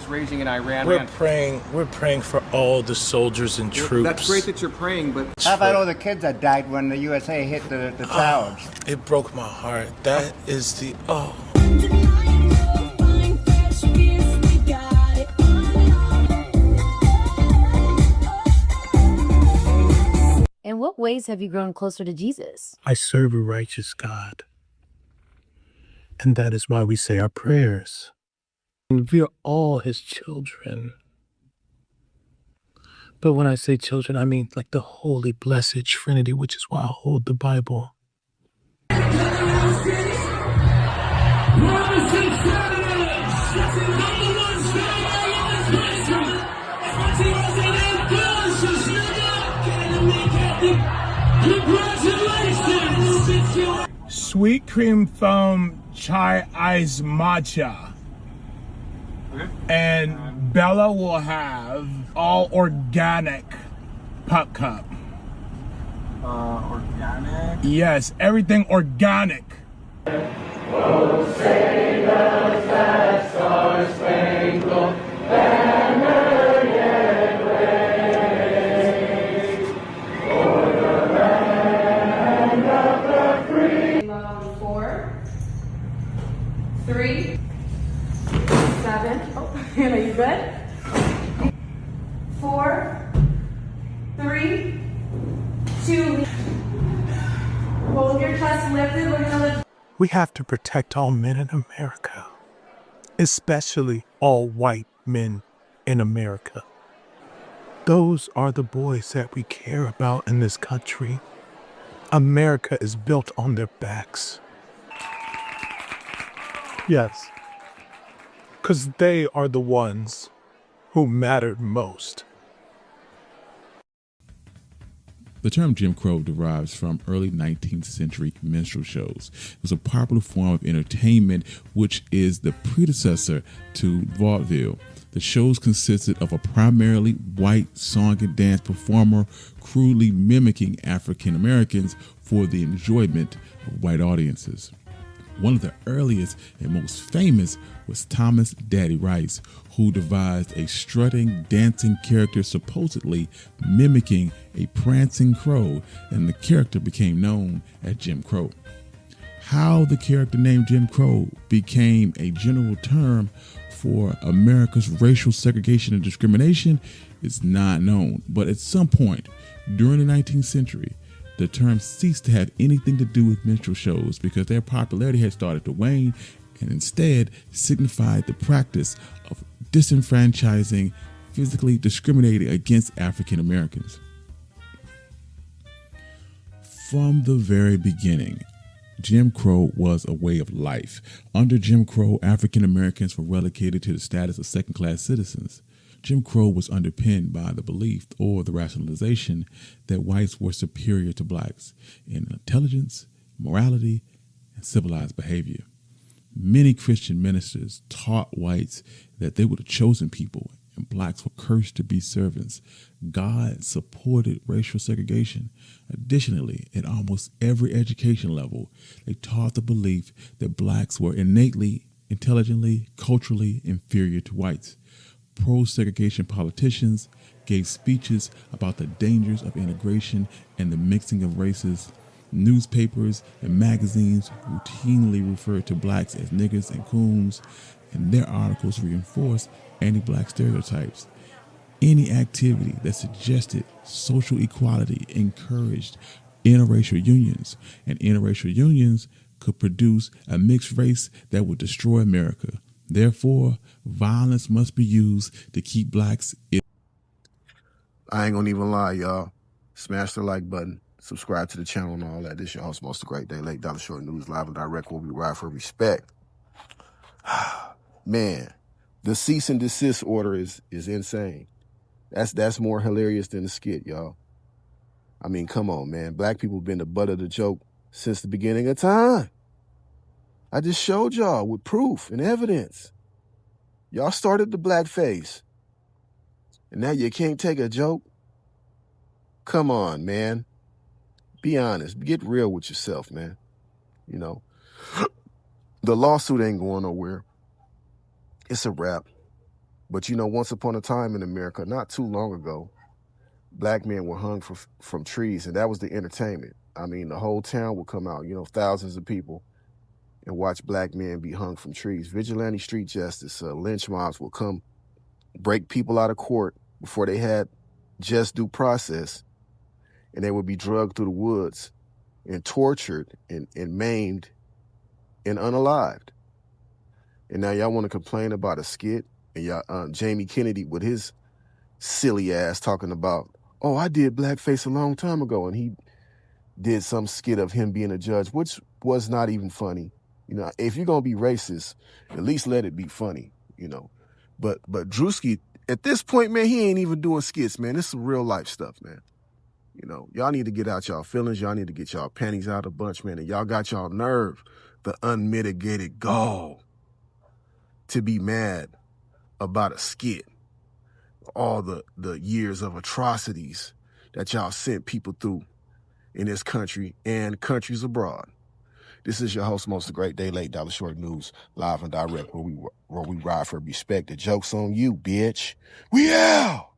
is raging in Iran. We're praying for all the soldiers and troops. That's great that you're praying, but how about all the kids that died when the USA hit the towers? It broke my heart. That is the In what ways have you grown closer to Jesus? I serve a righteous God. And that is why we say our prayers. And we are all his children. But when I say children, I mean like the holy, blessed Trinity, which is why I hold the Bible. Sweet cream foam chai ice matcha. okay. And Bella will have all organic pup cup. Organic. Yes, everything organic. Oh, say does that star-spangled banner yet wave o'er the land of the free. 4, 3, 7. Oh, Hannah, you good? 4, 3, 2. Hold your chest lifted. We're gonna lift. We have to protect all men in America, especially all white men in America. Those are the boys that we care about in this country. America is built on their backs. Yes, because they are the ones who mattered most. The term Jim Crow derives from early 19th century minstrel shows. It was a popular form of entertainment, which is the predecessor to vaudeville. The shows consisted of a primarily white song and dance performer crudely mimicking African Americans for the enjoyment of white audiences. One of the earliest and most famous was Thomas Daddy Rice, who devised a strutting, dancing character supposedly mimicking a prancing crow, and the character became known as Jim Crow. How the character named Jim Crow became a general term for America's racial segregation and discrimination is not known, but at some point during the 19th century, the term ceased to have anything to do with minstrel shows because their popularity had started to wane and instead signified the practice of disenfranchising, physically discriminating against African Americans. From the very beginning, Jim Crow was a way of life. Under Jim Crow, African Americans were relegated to the status of second-class citizens. Jim Crow was underpinned by the belief or the rationalization that whites were superior to blacks in intelligence, morality, and civilized behavior. Many Christian ministers taught whites that they were the chosen people and blacks were cursed to be servants. God supported racial segregation. Additionally, at almost every education level, they taught the belief that blacks were innately, intelligently, culturally inferior to whites. Pro-segregation politicians gave speeches about the dangers of integration and the mixing of races. Newspapers and magazines routinely referred to blacks as niggers and coons, and their articles reinforced anti-black stereotypes. Any activity that suggested social equality encouraged interracial unions, and interracial unions could produce a mixed race that would destroy America. Therefore, violence must be used to keep blacks in. I ain't gonna even lie, y'all. Smash the like button, subscribe to the channel and all that. This your host, Most Great Day Late, Dollar Short News, live and direct, where we ride for respect. Man, the cease and desist order is insane. That's more hilarious than the skit, y'all. I mean, come on, man. Black people have been the butt of the joke since the beginning of time. I just showed y'all with proof and evidence. Y'all started the blackface. And now you can't take a joke? Come on, man. Be honest. Get real with yourself, man. You know, the lawsuit ain't going nowhere. It's a wrap. But you know, once upon a time in America, not too long ago, black men were hung from trees, and that was the entertainment. I mean, the whole town would come out, you know, thousands of people, and watch black men be hung from trees. Vigilante street justice, lynch mobs will come break people out of court before they had just due process, and they would be drugged through the woods and tortured and maimed and unalived. And now y'all want to complain about a skit, and y'all, Jamie Kennedy with his silly ass talking about, oh, I did blackface a long time ago, and he did some skit of him being a judge, which was not even funny. You know, if you're gonna be racist, at least let it be funny, you know. But Druski, at this point, man, he ain't even doing skits, man. This is some real life stuff, man. You know, y'all need to get out y'all feelings. Y'all need to get y'all panties out of a bunch, man. And y'all got y'all nerve, the unmitigated gall, to be mad about a skit. All the years of atrocities that y'all sent people through in this country and countries abroad. This is your host, most of the great day late dollar short news, live and direct, where we ride for respect. The joke's on you, bitch. We out.